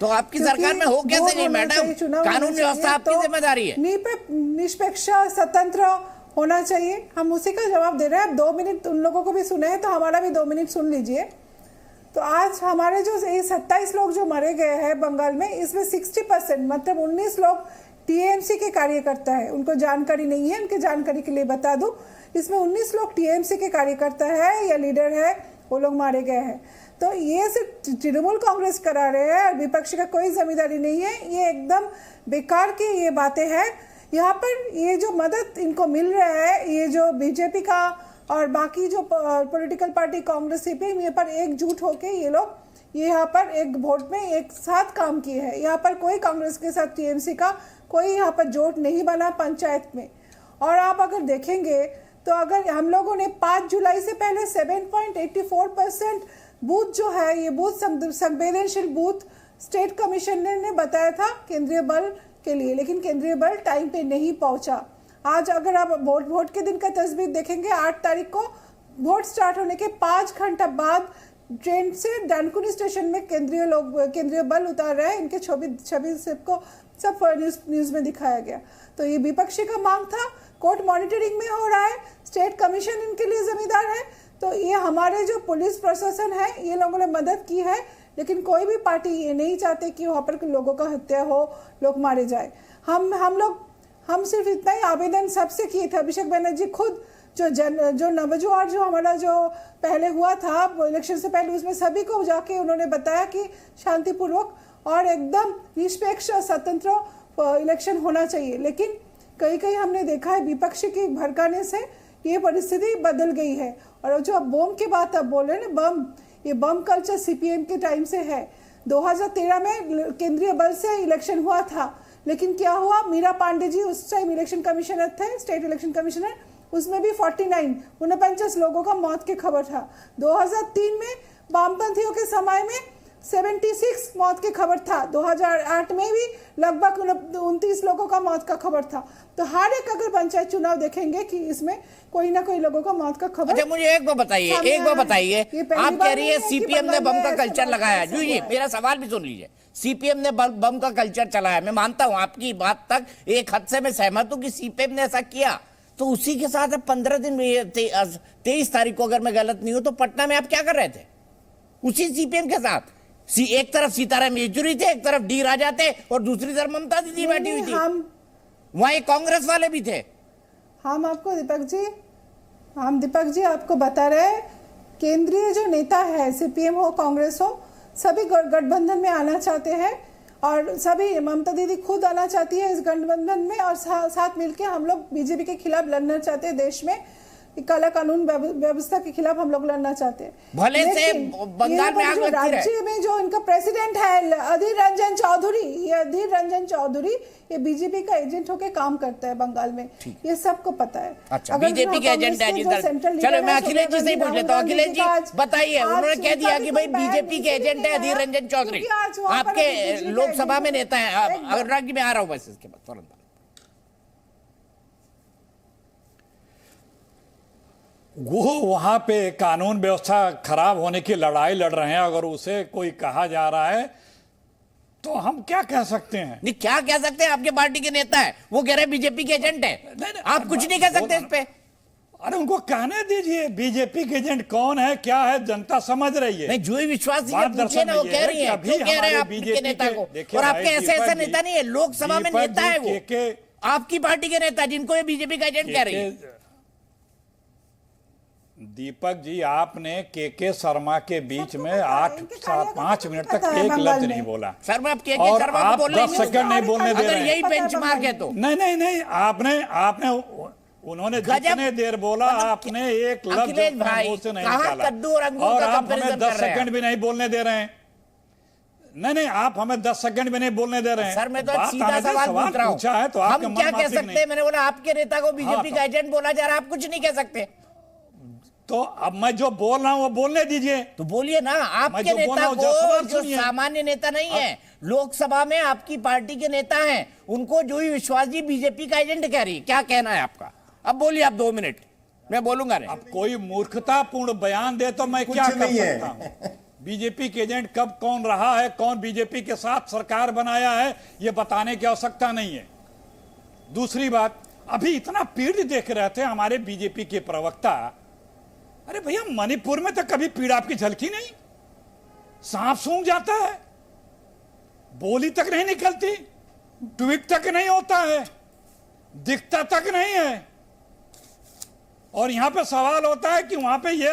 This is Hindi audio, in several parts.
तो आपकी सरकार में हो कैसे नहीं मैडम? कानून व्यवस्था आपकी जिम्मेदारी है। निष्पक्ष स्वतंत्र होना चाहिए। हम उसी का जवाब दे रहे हैं। अब 2 मिनट उन लोगों को भी सुने हैं तो हमारा भी 2 मिनट सुन लीजिए। तो आज हमारे जो 27 लोग जो मरे गए हैं बंगाल में, इसमें 60% मतलब 19 लोग टीएमसी के कार्यकर्ता है। उनको जानकारी नहीं है, उनके जानकारी के लिए बता दूं, इसमें 19 लोग टीएमसी के कार्यकर्ता है या लीडर है, वो लोग मारे गए हैं। तो ये सिर्फ तृणमूल कांग्रेस करा रहे हैं और विपक्ष का कोई जिम्मेदारी नहीं है। ये एकदम बेकार की ये बातें हैं। यहाँ पर ये जो मदद इनको मिल रहा है, ये जो बीजेपी का और बाकी जो पॉलिटिकल पार्टी कांग्रेस सीपीएम ये पर एकजुट होके ये लोग ये यहाँ पर एक वोट में एक साथ काम किए हैं। यहाँ पर कोई कांग्रेस के साथ टीएमसी का कोई यहाँ पर जोट नहीं बना पंचायत में। और आप अगर देखेंगे तो अगर हम लोगों ने 5 जुलाई से पहले 7.84% बूथ जो है, ये बूथ संवेदनशील बूथ स्टेट कमिश्नर ने बताया था केंद्रीय बल के लिए, लेकिन केंद्रीय बल टाइम पे नहीं पहुंचा। आज अगर आप वोट के दिन का तस्वीर देखेंगे, 8 तारीख को वोट स्टार्ट होने के 5 घंटा बाद ट्रेन से डानकुनी स्टेशन में केंद्रीय बल उतार रहे हैं। इनके छवि सबको सब न्यूज में दिखाया गया। तो ये विपक्षी का मांग था, कोर्ट मॉनिटरिंग में हो रहा है, स्टेट कमीशन इनके लिए जिम्मेदार है। तो ये हमारे जो पुलिस प्रशासन है, ये लोगों ने मदद की है, लेकिन कोई भी पार्टी ये नहीं चाहते कि वहाँ पर लोगों का हत्या हो, लोग मारे जाए। हम सिर्फ इतना ही आवेदन सबसे किए थे। अभिषेक बनर्जी खुद जो नवजुआर जो हमारा जो पहले हुआ था इलेक्शन से पहले, उसमें सभी को जाके उन्होंने बताया कि शांतिपूर्वक और एकदम निष्पक्ष स्वतंत्र इलेक्शन होना चाहिए। लेकिन कहीं हमने देखा है विपक्ष के भड़काने से ये परिस्थिति बदल गई है। और जो बम की बात आप बोल रहे हैं ना, ये बम कल्चर सीपीएम के टाइम से है। 2013 में केंद्रीय बल से इलेक्शन हुआ था, लेकिन क्या हुआ, मीरा पांडे जी उस टाइम इलेक्शन कमिश्नर थे, स्टेट इलेक्शन कमिश्नर, उसमें भी 49 लोगों का मौत की खबर था। 2003 में वामपंथियों के समय में 76 मौत की खबर था। 2008 में भी लगभग 29 लोगों का मौत का खबर था। तो हर एक अगर पंचायत चुनाव देखेंगे कि इसमें कोई ना कोई लोगों का मौत का खबर। अच्छा, मुझे एक बात बताइए, आप कह रही है सीपीएम ने बम का कल्चर लगाया। जी, मेरा सवाल भी सुन लीजिए। सीपीएम ने बम का कल्चर चलाया, मैं मानता हूं आपकी बात तक एक हद से मैं सहमत हूं कि सीपीएम ने ऐसा किया। तो उसी के साथ 15 दिन में 23 तारीख को अगर मैं गलत नहीं हूं तो पटना में आप क्या कर रहे थे? उसी सीपीएम के साथ एक तरफ सीताराम येचुरी थे, एक तरफ डी राजा थे और दूसरी तरफ ममता दीदी बैठी हुई थी। वहां कांग्रेस वाले भी थे। हम दीपक जी आपको बता रहे हैं, केंद्रीय जो नेता है सीपीएम हो कांग्रेस हो, सभी गठबंधन में आना चाहते हैं और सभी ममता दीदी खुद आना चाहती है इस गठबंधन में और साथ मिलकर हम लोग बीजेपी के खिलाफ लड़ना चाहते हैं। देश में काला कानून व्यवस्था के खिलाफ हम लोग लड़ना चाहते हैं। भले से बंगाल में आग लगती रहे। राज्य में जो इनका प्रेसिडेंट है अधीर रंजन चौधरी, ये बीजेपी का एजेंट होके काम करता है बंगाल में, ये सबको पता है। अच्छा, बीजेपी के एजेंट है। चलो मैं अखिलेश जी से ही पूछ लेता हूँ। अखिलेश जी बताइए, उन्होंने कह दिया कि भाई बीजेपी के एजेंट है अधीर रंजन चौधरी, आपके लोकसभा में नेता है। अनुराग जी मैं आ रहा हूँ बस इसके बाद तुरंत। वो वहां पे कानून व्यवस्था खराब होने की लड़ाई लड़ रहे हैं, अगर उसे कोई कहा जा रहा है तो हम क्या कह सकते हैं? नहीं, क्या कह सकते हैं? आपके पार्टी के नेता है, वो कह रहे बीजेपी के एजेंट है, आप कुछ नहीं कह सकते इस पे। अरे उनको कहने दीजिए, बीजेपी के एजेंट कौन है क्या है जनता समझ रही है। नहीं, जो ही विश्वास पूछिए ना, वो कह रही है, क्यों कह रहे हैं आपके नेता को? और आपके ऐसे नेता नहीं है, लोकसभा में नेता है वो, आपकी पार्टी के नेता जिनको ये बीजेपी का एजेंट कह रही है। दीपक जी, आपने के शर्मा के बीच में 5 मिनट तक एक लफ्ज नहीं बोला। सर मैं अब के शर्मा को बोल रही हूं, 10 सेकंड नहीं बोलने दे रहे हैं। यही बेंचमार्क है तो नहीं, आपने उन्होंने जितने देर बोला आपने एक लफ्ज मुंह से नहीं निकाला और आप हमें 10 सेकंड भी नहीं बोलने दे रहे हैं। नहीं, आप हमें 10 सेकंड भी नहीं बोलने दे रहे हैं। सर मैं तो सीधा सवाल पूछ रहा हूं, तो हम क्या कह सकते हैं? मैंने बोला आपके नेता को बीजेपी का एजेंट बोला जा रहा है, आप कुछ नहीं कह सकते। तो अब मैं जो बोल रहा हूं वो बोलने दीजिए। तो बोलिए ना, आपके नेता को जो सामान्य नेता नहीं है, लोकसभा में आपकी पार्टी के नेता हैं, उनको जो ही विश्वास जी बीजेपी का एजेंट कह रही है, क्या कहना है आपका? अब बोलिए आप 2 मिनट, मैं बोलूंगा नहीं। अब कोई मूर्खतापूर्ण बयान दे तो मैं क्या कर सकता हूं? बीजेपी के एजेंट कब कौन रहा है, कौन बीजेपी के साथ सरकार बनाया है, यह बताने की आवश्यकता नहीं है। दूसरी बात, अभी इतना पीड़ देख रहे थे हमारे बीजेपी के प्रवक्ता। अरे भैया, मणिपुर में तो कभी पीड़ आपकी झलकी नहीं, सांप सूंघ जाता है, बोली तक नहीं निकलती, ट्वीट तक नहीं होता है, दिखता तक नहीं है। और यहां पे सवाल होता है कि वहां पे ये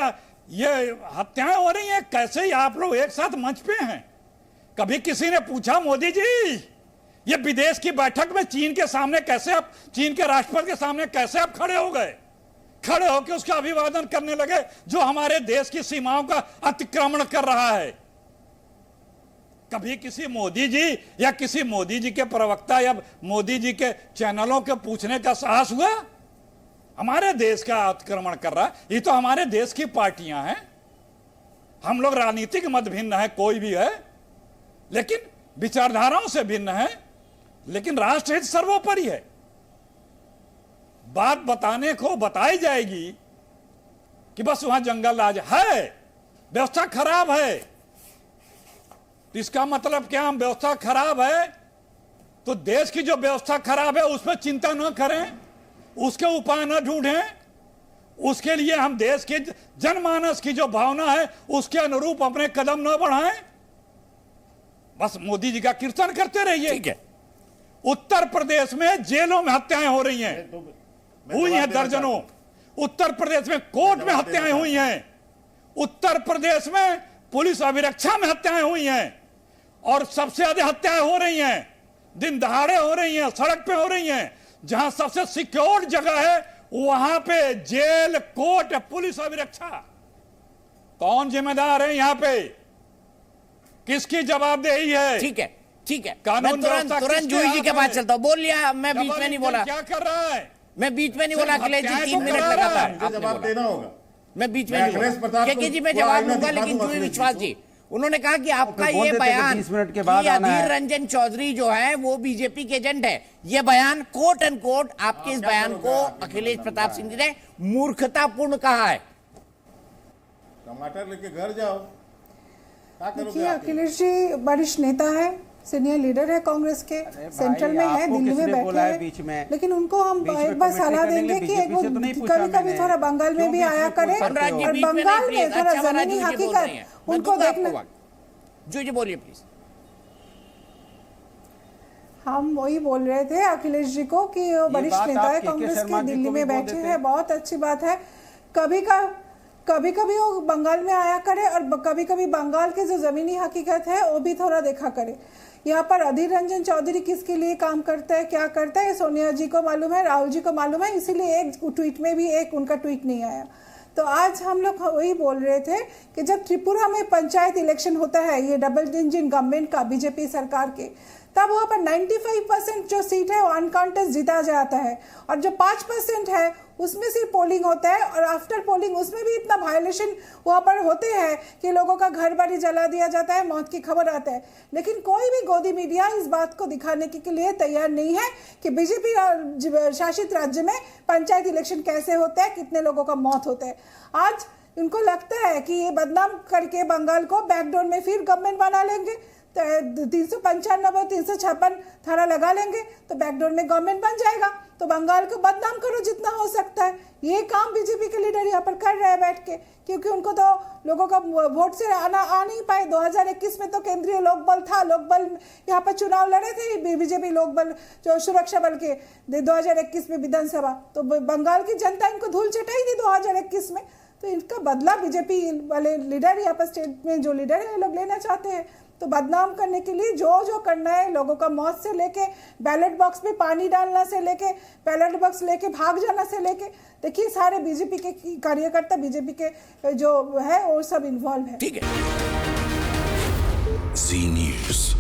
हत्याएं हो रही हैं, कैसे ही आप लोग एक साथ मंच पे हैं। कभी किसी ने पूछा मोदी जी, ये विदेश की बैठक में चीन के सामने कैसे आप, चीन के राष्ट्रपति के सामने कैसे आप खड़े हो गए, खड़े होकर उसका अभिवादन करने लगे जो हमारे देश की सीमाओं का अतिक्रमण कर रहा है। कभी किसी मोदी जी या किसी मोदी जी के प्रवक्ता या मोदी जी के चैनलों के पूछने का साहस हुआ? हमारे देश का अतिक्रमण कर रहा है, ये तो हमारे देश की पार्टियां हैं। हम लोग राजनीतिक मत भिन्न है, कोई भी है, लेकिन विचारधाराओं से भिन्न है, लेकिन राष्ट्रहित सर्वोपरि है। बात बताने को बताई जाएगी कि बस वहां जंगल राज है, व्यवस्था खराब है। तो इसका मतलब क्या, हम व्यवस्था खराब है तो देश की जो व्यवस्था खराब है उस पर चिंता न करें, उसके उपाय न ढूंढें, उसके लिए हम देश के जनमानस की जो भावना है उसके अनुरूप अपने कदम न बढ़ाएं, बस मोदी जी का कीर्तन करते रहिए। ठीक है। उत्तर प्रदेश में जेलों में हत्याएं हो रही हैं, हुई हैं दर्जनों। उत्तर प्रदेश में कोर्ट में हत्याएं हुई हैं, उत्तर प्रदेश में पुलिस अभिरक्षा में हत्याएं हुई हैं, और सबसे ज्यादा हत्याएं हो रही हैं दिन दहाड़े हो रही हैं, सड़क पे हो रही हैं। जहां सबसे सिक्योर्ड जगह है वहां पे जेल, कोर्ट, पुलिस अभिरक्षा। कौन जिम्मेदार है यहां पे, किसकी जवाबदेही है? ठीक है, ठीक है, कानून मैं तुरंत जूही जी के पास चलता हूँ। बोल लिया, मैं बीच में नहीं बोला, क्या कर रहा है? मैं बीच में नहीं बोला। अखिलेश जी 3 मिनट लगातार मुझे जवाब देना होगा। मैं बीच में नहीं बोला। के जी मैं जवाब दूंगा, लेकिन जूही विश्वास जी, उन्होंने कहा कि आपका ये बयान 20 मिनट के बाद कि अधीर रंजन चौधरी जो है वो बीजेपी के एजेंट है, ये बयान कोट एंड कोट आपके इस बयान को अखिलेश प्रताप सिंह जी ने मूर्खतापूर्ण कहा है। टमाटर लेके घर जाओ। देखिए, अखिलेश जी वरिष्ठ नेता है, सीनियर लीडर है कांग्रेस के, सेंट्रल में है, दिल्ली में बैठे हैं, बीच में, लेकिन उनको हम एक बार सलाह देंगे कि एक कभी कभी थोड़ा बंगाल में भी आया करें, और बंगाल में थोड़ा जमीनी हकीकत उनको देखना। जी बोलिए प्लीज। हम वही बोल रहे थे अखिलेश जी को कि वो वरिष्ठ नेता है कांग्रेस के, दिल्ली में बैठे हैं, बहुत अच्छी बात है। कभी कभी वो बंगाल में आया करे, और कभी कभी बंगाल के जो जमीनी हकीकत है वो भी थोड़ा देखा करे। यहाँ पर अधीर रंजन चौधरी किसके लिए काम करता है, क्या करता है, सोनिया जी को मालूम है, राहुल जी को मालूम है, इसीलिए एक ट्वीट में भी एक उनका ट्वीट नहीं आया। तो आज हम लोग वही बोल रहे थे कि जब त्रिपुरा में पंचायत इलेक्शन होता है, ये डबल इंजन गवर्नमेंट का, बीजेपी सरकार के, तब वहाँ पर 95% जो सीट है वो अनकाउंटेड जीता जाता है, और जो 5% है उसमें सिर्फ पोलिंग होता है, और आफ्टर पोलिंग उसमें भी इतना वायलेशन वहाँ पर होते हैं कि लोगों का घर बारी जला दिया जाता है, मौत की खबर आता है। लेकिन कोई भी गोदी मीडिया इस बात को दिखाने के लिए तैयार नहीं है कि बीजेपी शासित राज्य में पंचायत इलेक्शन कैसे होता है, कितने लोगों का मौत होता है। आज इनको लगता है कि ये बदनाम करके बंगाल को बैकडोर में फिर गवर्नमेंट बना लेंगे, 395 356 धारा लगा लेंगे तो बैकडोर में गवर्नमेंट बन जाएगा, तो बंगाल को बदनाम करो जितना हो सकता है। ये काम बीजेपी के लीडर यहाँ पर कर रहे हैं बैठ के, क्योंकि उनको तो लोगों का वोट से आ नहीं पाए। 2021 में तो केंद्रीय लोकबल था, लोकबल यहाँ पर चुनाव लड़े थे बीजेपी लोकबल जो सुरक्षा बल के 2021 में विधानसभा, तो बंगाल की जनता इनको धूल चटाई थी 2021 में। तो इनका बदला बीजेपी वाले लीडर यहाँ पर स्टेट में जो लीडर है लोग लेना चाहते हैं। तो बदनाम करने के लिए जो करना है, लोगों का मौत से लेके बैलेट बॉक्स में पानी डालना से लेके बैलेट बॉक्स लेके भाग जाना से लेके, देखिए सारे बीजेपी के कार्यकर्ता, बीजेपी के जो है वो सब इन्वॉल्व है। ठीक है। जी न्यूज़।